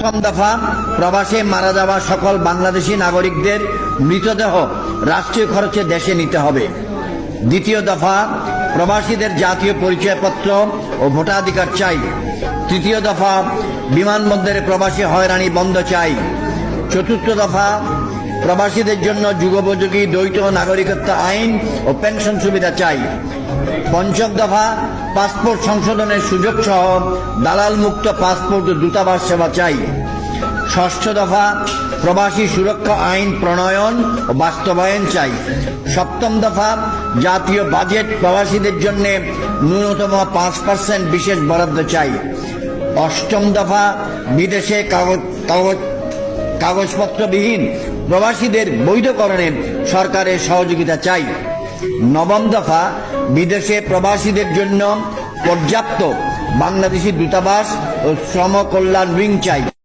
প্রথম দফা, প্রবাসে মারা যাওয়া সকল বাংলাদেশি নাগরিকদের মৃতদেহ রাষ্ট্রীয় খরচে দেশে নিতে হবে। দ্বিতীয় দফা, প্রবাসীদের জাতীয় পরিচয়পত্র ও ভোটাধিকার চাই। তৃতীয় দফা, বিমানবন্দরে প্রবাসী হয়রানি বন্ধ চাই। চতুর্থ দফা, প্রবাসীদের জন্য যুগোপযোগী দ্বৈত নাগরিকত্ব আইন ও পেনশন সুবিধা চাই। পঞ্চম দফা, পাসপোর্ট সংশোধনের সুযোগ সহ দালাল মুক্ত পাসপোর্ট ও দূতাবাস সেবা চাই। ষষ্ঠ দফা, প্রবাসী সুরক্ষা আইন প্রণয়ন ও বাস্তবায়ন চাই। সপ্তম দফা, জাতীয় বাজেট প্রবাসীদের জন্য ন্যূনতম 5% বিশেষ বরাদ্দ চাই। অষ্টম দফা, বিদেশে কাগজপত্রবিহীন প্রবাসীদের বৈধকরণে সরকারের সহযোগিতা চাই। নবম দফা, বিদেশে প্রবাসীদের জন্য পর্যাপ্ত বাংলাদেশি দূতাবাস ও শ্রম কল্যাণ উইং চাই।